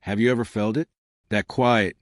Have you ever felt it? That quiet,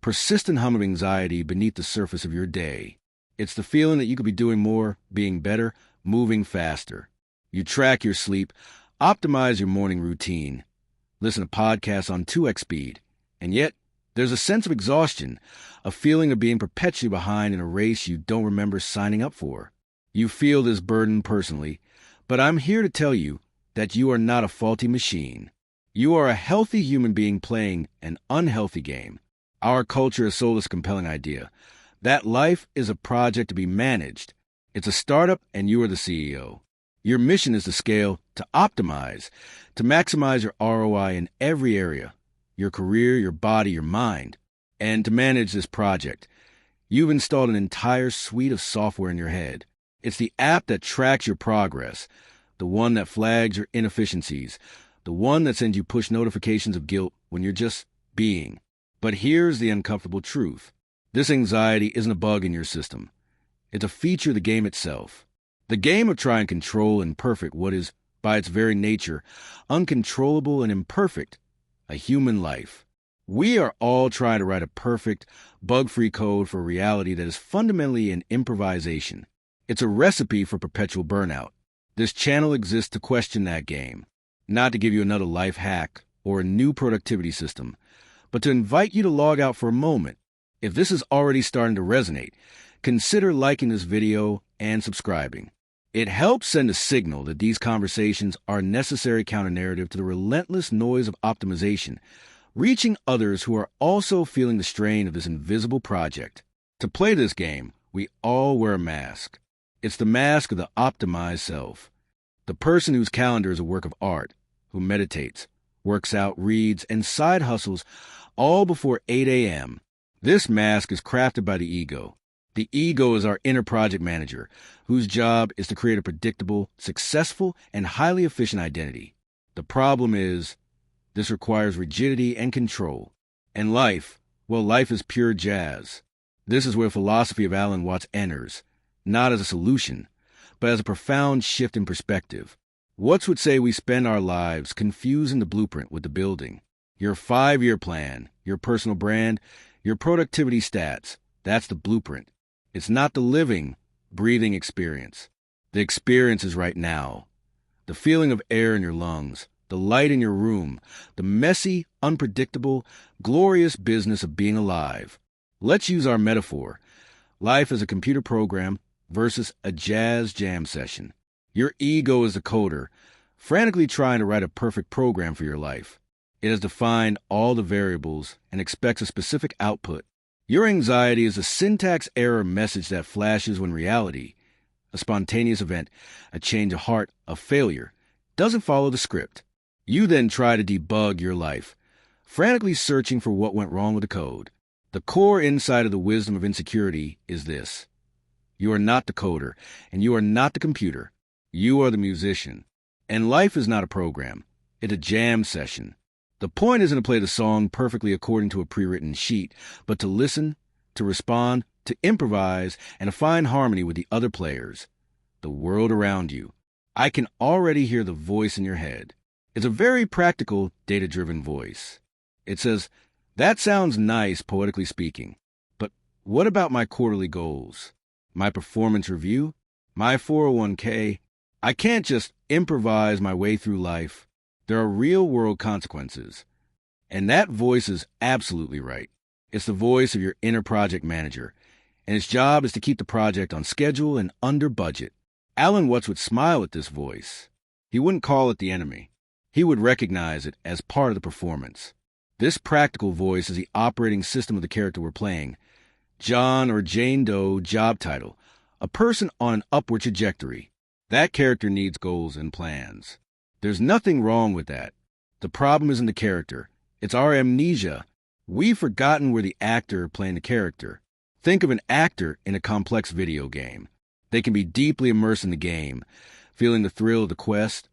persistent hum of anxiety beneath the surface of your day. It's the feeling that you could be doing more, being better, moving faster. You track your sleep, optimize your morning routine, listen to podcasts on 2x speed, and yet there's a sense of exhaustion, a feeling of being perpetually behind in a race you don't remember signing up for. You feel this burden personally, but I'm here to tell you that you are not a faulty machine. You are a healthy human being playing an unhealthy game. Our culture has sold us a compelling idea that life is a project to be managed. It's a startup and you are the CEO. Your mission is to scale, to optimize, to maximize your ROI in every area, your career, your body, your mind. And to manage this project, you've installed an entire suite of software in your head. It's the app that tracks your progress, the one that flags your inefficiencies, the one that sends you push notifications of guilt when you're just being. But here's the uncomfortable truth. This anxiety isn't a bug in your system. It's a feature of the game itself. The game of trying to control and perfect what is, by its very nature, uncontrollable and imperfect, a human life. We are all trying to write a perfect, bug-free code for a reality that is fundamentally an improvisation. It's a recipe for perpetual burnout. This channel exists to question that game, not to give you another life hack or a new productivity system, but to invite you to log out for a moment. If this is already starting to resonate, consider liking this video and subscribing. It helps send a signal that these conversations are a necessary counter-narrative to the relentless noise of optimization, reaching others who are also feeling the strain of this invisible project. To play this game, we all wear a mask. It's the mask of the optimized self. The person whose calendar is a work of art, who meditates, works out, reads, and side hustles all before 8 a.m. This mask is crafted by the ego. The ego is our inner project manager, whose job is to create a predictable, successful, and highly efficient identity. The problem is, this requires rigidity and control. And life, well, life is pure jazz. This is where philosophy of Alan Watts enters, not as a solution, but as a profound shift in perspective. Watts would say we spend our lives confusing the blueprint with the building. Your 5-year plan, your personal brand, your productivity stats, that's the blueprint. It's not the living, breathing experience. The experience is right now. The feeling of air in your lungs, the light in your room, the messy, unpredictable, glorious business of being alive. Let's use our metaphor. Life is a computer program versus a jazz jam session. Your ego is the coder, frantically trying to write a perfect program for your life. It has defined all the variables and expects a specific output. Your anxiety is a syntax error message that flashes when reality, a spontaneous event, a change of heart, a failure, doesn't follow the script. You then try to debug your life, frantically searching for what went wrong with the code. The core insight of the wisdom of insecurity is this. You are not the coder, and you are not the computer. You are the musician. And life is not a program. It's a jam session. The point isn't to play the song perfectly according to a pre-written sheet, but to listen, to respond, to improvise, and to find harmony with the other players, the world around you. I can already hear the voice in your head. It's a very practical, data-driven voice. It says, that sounds nice, poetically speaking, but what about my quarterly goals? My performance review? My 401k? I can't just improvise my way through life. There are real-world consequences. And that voice is absolutely right. It's the voice of your inner project manager, and its job is to keep the project on schedule and under budget. Alan Watts would smile at this voice. He wouldn't call it the enemy. He would recognize it as part of the performance. This practical voice is the operating system of the character we're playing. John or Jane Doe job title, a person on an upward trajectory. That character needs goals and plans. There's nothing wrong with that. The problem isn't the character. It's our amnesia. We've forgotten we're the actor playing the character. Think of an actor in a complex video game. They can be deeply immersed in the game, feeling the thrill of the quest,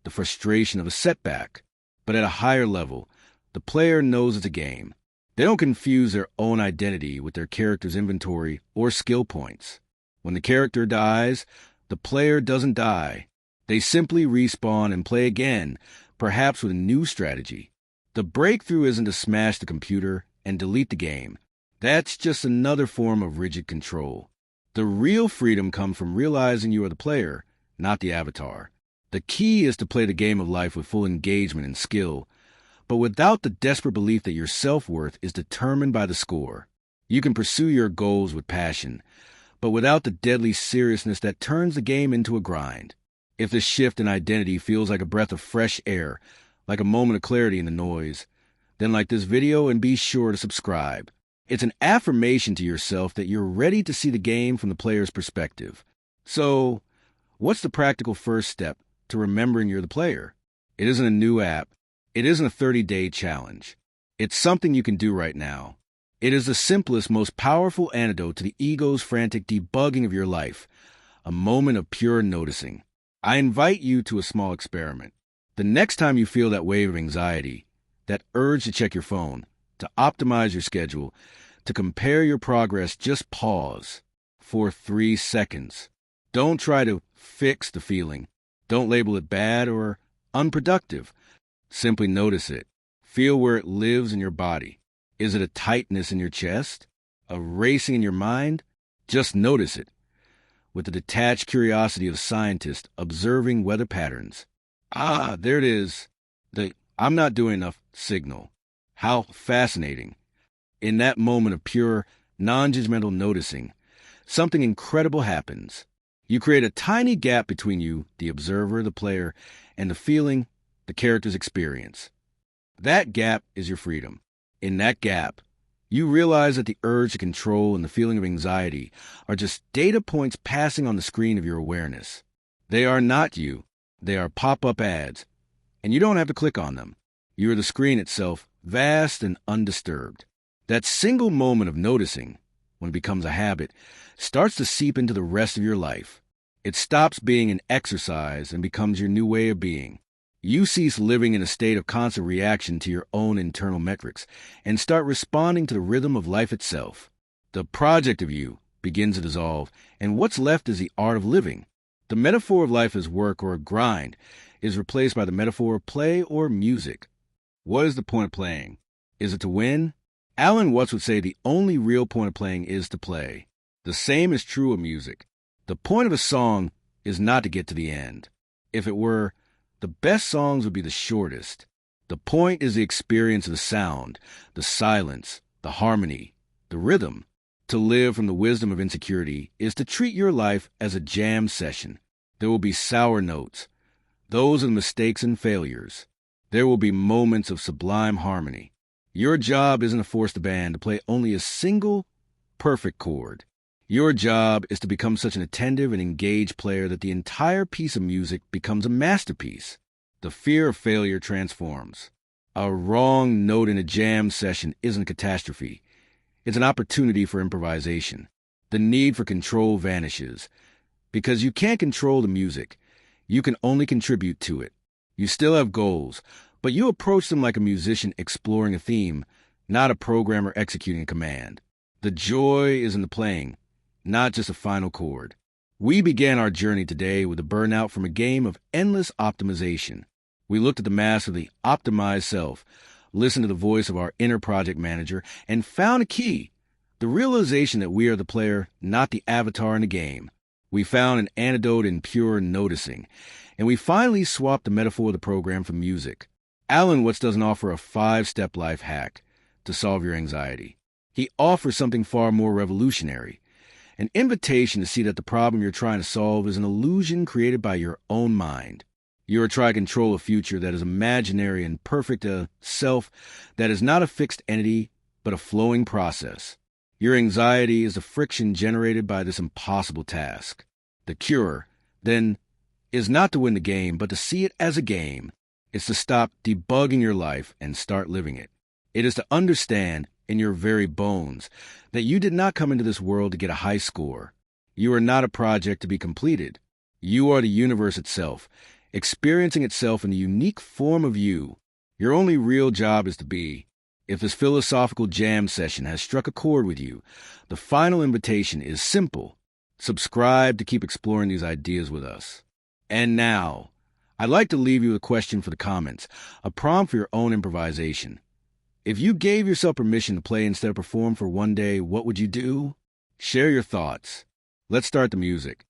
the frustration of a setback. But at a higher level, the player knows it's a game. They don't confuse their own identity with their character's inventory or skill points. When the character dies, the player doesn't die. They simply respawn and play again, perhaps with a new strategy. The breakthrough isn't to smash the computer and delete the game. That's just another form of rigid control. The real freedom comes from realizing you are the player, not the avatar. The key is to play the game of life with full engagement and skill, but without the desperate belief that your self-worth is determined by the score. You can pursue your goals with passion, but without the deadly seriousness that turns the game into a grind. If the shift in identity feels like a breath of fresh air, like a moment of clarity in the noise, then like this video and be sure to subscribe. It's an affirmation to yourself that you're ready to see the game from the player's perspective. So, what's the practical first step to remembering you're the player? It isn't a new app. It isn't a 30-day challenge. It's something you can do right now. It is the simplest, most powerful antidote to the ego's frantic debugging of your life, a moment of pure noticing. I invite you to a small experiment. The next time you feel that wave of anxiety, that urge to check your phone, to optimize your schedule, to compare your progress, just pause for 3 seconds. Don't try to fix the feeling. Don't label it bad or unproductive. Simply notice it. Feel where it lives in your body. Is it a tightness in your chest? A racing in your mind? Just notice it. With the detached curiosity of a scientist observing weather patterns. Ah, there it is. The "I'm not doing enough" signal. How fascinating. In that moment of pure, non-judgmental noticing, something incredible happens. You create a tiny gap between you, the observer, the player, and the feeling, the character's experience. That gap is your freedom. In that gap, you realize that the urge to control and the feeling of anxiety are just data points passing on the screen of your awareness. They are not you. They are pop-up ads, and you don't have to click on them. You are the screen itself, vast and undisturbed. That single moment of noticing, when it becomes a habit, starts to seep into the rest of your life. It stops being an exercise and becomes your new way of being. You cease living in a state of constant reaction to your own internal metrics and start responding to the rhythm of life itself. The project of you begins to dissolve, and what's left is the art of living. The metaphor of life as work or a grind is replaced by the metaphor of play or music. What is the point of playing? Is it to win? Alan Watts would say the only real point of playing is to play. The same is true of music. The point of a song is not to get to the end. If it were, the best songs would be the shortest. The point is the experience of the sound, the silence, the harmony, the rhythm. To live from the wisdom of insecurity is to treat your life as a jam session. There will be sour notes. Those are the mistakes and failures. There will be moments of sublime harmony. Your job isn't to force the band to play only a single, perfect chord. Your job is to become such an attentive and engaged player that the entire piece of music becomes a masterpiece. The fear of failure transforms. A wrong note in a jam session isn't a catastrophe. It's an opportunity for improvisation. The need for control vanishes. Because you can't control the music. You can only contribute to it. You still have goals, but you approach them like a musician exploring a theme, not a programmer executing a command. The joy is in the playing, not just a final chord. We began our journey today with a burnout from a game of endless optimization. We looked at the mask of the optimized self, listened to the voice of our inner project manager, and found a key, the realization that we are the player, not the avatar in the game. We found an antidote in pure noticing, and we finally swapped the metaphor of the program for music. Alan Watts doesn't offer a 5-step life hack to solve your anxiety. He offers something far more revolutionary, an invitation to see that the problem you're trying to solve is an illusion created by your own mind. You are trying to control a future that is imaginary and perfect, a self that is not a fixed entity, but a flowing process. Your anxiety is the friction generated by this impossible task. The cure, then, is not to win the game, but to see it as a game. It's to stop debugging your life and start living it. It is to understand, in your very bones, that you did not come into this world to get a high score. You are not a project to be completed. You are the universe itself, experiencing itself in the unique form of you. Your only real job is to be. If this philosophical jam session has struck a chord with you, the final invitation is simple. Subscribe to keep exploring these ideas with us. And now, I'd like to leave you a question for the comments, a prompt for your own improvisation. If you gave yourself permission to play instead of perform for one day, what would you do? Share your thoughts. Let's start the music.